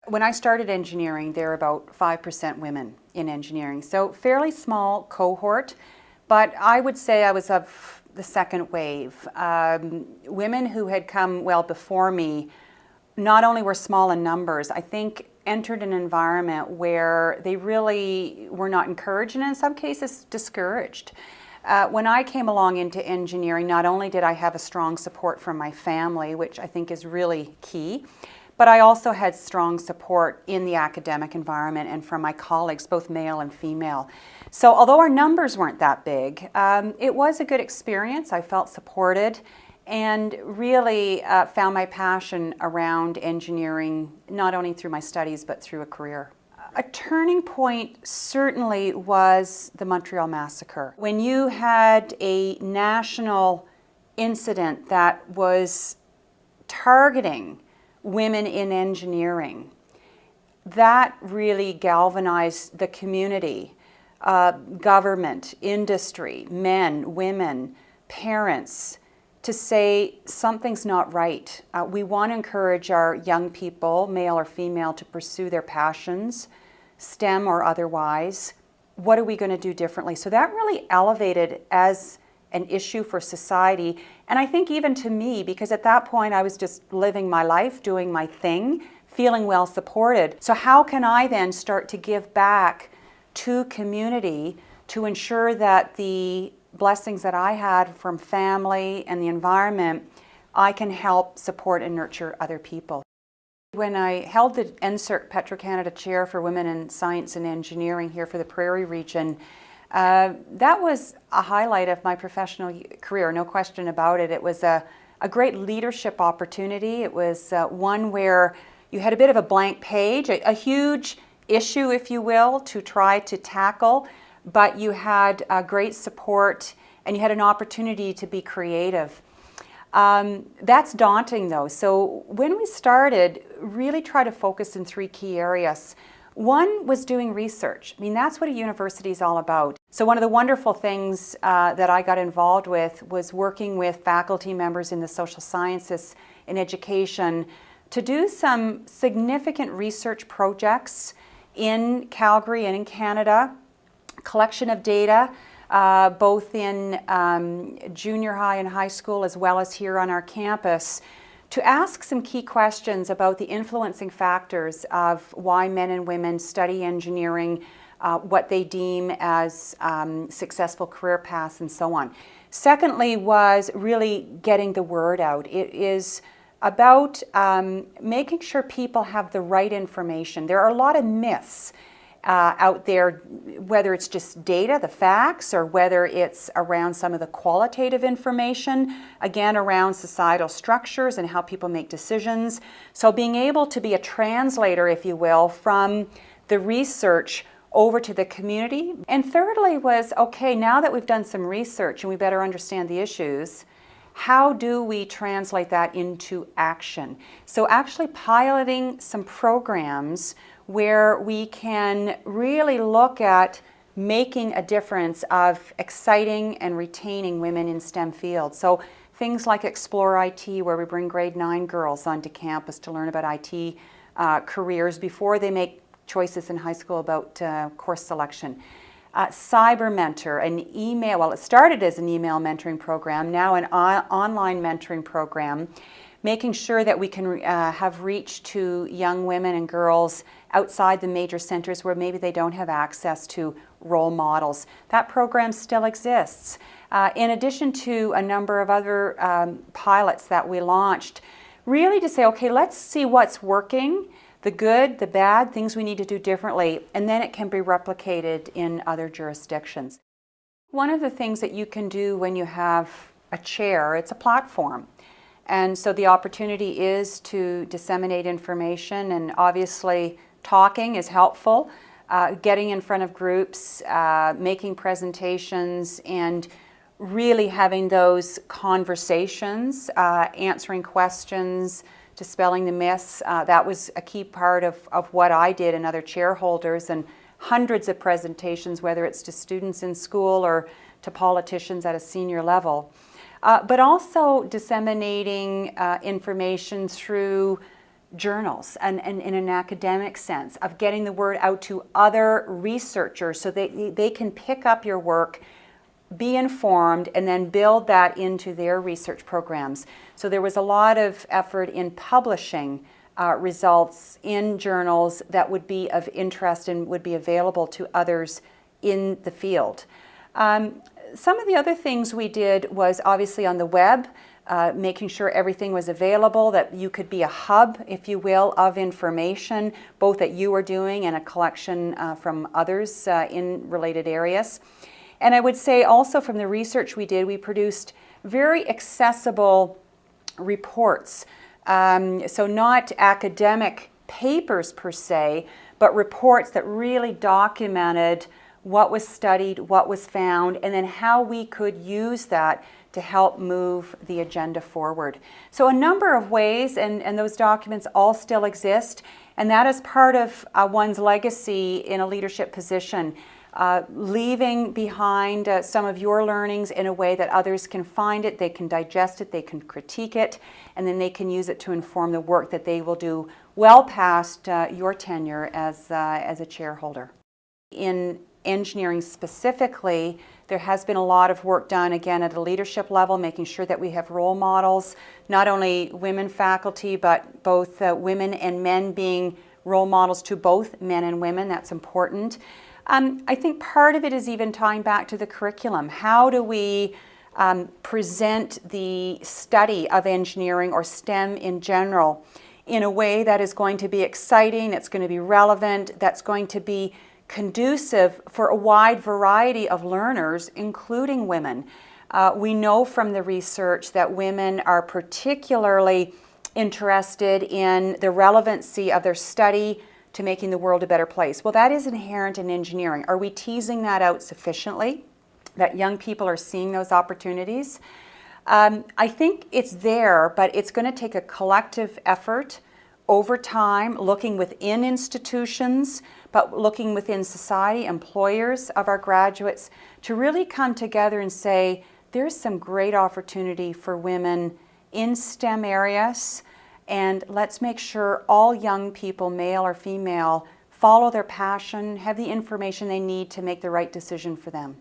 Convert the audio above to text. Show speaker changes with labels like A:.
A: When I started engineering, there were about 5% women in engineering, so fairly small cohort, but I would say I was of the second wave. Women who had come well before me not only were small in numbers, I think entered an environment where they really were not encouraged and in some cases discouraged. When I came along into engineering, not only did I have a strong support from my family, which I think is really key, but I also had strong support in the academic environment and from my colleagues, both male and female. So although our numbers weren't that big, it was a good experience. I felt supported and really found my passion around engineering, not only through my studies, but through a career. A turning point certainly was the Montreal Massacre. When you had a national incident that was targeting women in engineering, that really galvanized the community, government, industry, men, women, parents, to say something's not right. We want to encourage our young people, male or female, to pursue their passions, STEM or otherwise. What are we going to do differently? So that really elevated as an issue for society, and I think even to me, because at that point I was just living my life, doing my thing, feeling well supported. So how can I then start to give back to community to ensure that the blessings that I had from family and the environment, I can help support and nurture other people. When I held the NSERC Petro-Canada Chair for Women in Science and Engineering here for the Prairie region, that was a highlight of my professional career, no question about it. It was a great leadership opportunity. It was one where you had a bit of a blank page, a huge issue, if you will, to try to tackle, but you had great support and you had an opportunity to be creative. That's daunting though. So when we started, really try to focus in 3 key areas. One was doing research. I mean, that's what a university is all about. So one of the wonderful things that I got involved with was working with faculty members in the social sciences and education to do some significant research projects in Calgary and in Canada, collection of data, both in junior high and high school as well as here on our campus, to ask some key questions about the influencing factors of why men and women study engineering, what they deem as successful career paths and so on. Secondly was really getting the word out. It is about making sure people have the right information. There are a lot of myths out there, whether it's just data, the facts, or whether it's around some of the qualitative information, again around societal structures and how people make decisions. So being able to be a translator, if you will, from the research over to the community. And thirdly was, okay, now that we've done some research and we better understand the issues, how do we translate that into action? So actually piloting some programs where we can really look at making a difference of exciting and retaining women in STEM fields. So things like Explore IT, where we bring grade 9 girls onto campus to learn about IT careers before they make choices in high school about course selection. Cyber Mentor, an email, well, it started as an email mentoring program, now an online mentoring program, making sure that we can have reach to young women and girls outside the major centers where maybe they don't have access to role models. That program still exists. In addition to a number of other pilots that we launched, really to say, okay, let's see what's working, the good, the bad, things we need to do differently, and then it can be replicated in other jurisdictions. One of the things that you can do when you have a chair, it's a platform. And so the opportunity is to disseminate information, and obviously talking is helpful, getting in front of groups, making presentations, and really having those conversations, answering questions, dispelling the myths. That was a key part of what I did and other chair holders, and hundreds of presentations, whether it's to students in school or to politicians at a senior level. But also disseminating information through journals and in an academic sense, of getting the word out to other researchers so they can pick up your work, be informed, and then build that into their research programs. So there was a lot of effort in publishing results in journals that would be of interest and would be available to others in the field. Some of the other things we did was obviously on the web, making sure everything was available, that you could be a hub, if you will, of information, both that you were doing and a collection from others in related areas. And I would say also from the research we did, we produced very accessible reports. So not academic papers per se, but reports that really documented what was studied, what was found, and then how we could use that to help move the agenda forward. So a number of ways, and those documents all still exist, and that is part of one's legacy in a leadership position. Leaving behind some of your learnings in a way that others can find it, they can digest it, they can critique it, and then they can use it to inform the work that they will do well past your tenure as a chairholder. In engineering specifically, there has been a lot of work done again at a leadership level, making sure that we have role models, not only women faculty, but both women and men being role models to both men and women. That's important. I think part of it is even tying back to the curriculum. How do we present the study of engineering or STEM in general in a way that is going to be exciting, that's going to be relevant, that's going to be conducive for a wide variety of learners, including women. We know from the research that women are particularly interested in the relevancy of their study to making the world a better place. Well, that is inherent in engineering. Are we teasing that out sufficiently, that young people are seeing those opportunities? I think it's there, but it's going to take a collective effort over time, looking within institutions, but looking within society, employers of our graduates, to really come together and say, there's some great opportunity for women in STEM areas, and let's make sure all young people, male or female, follow their passion, have the information they need to make the right decision for them.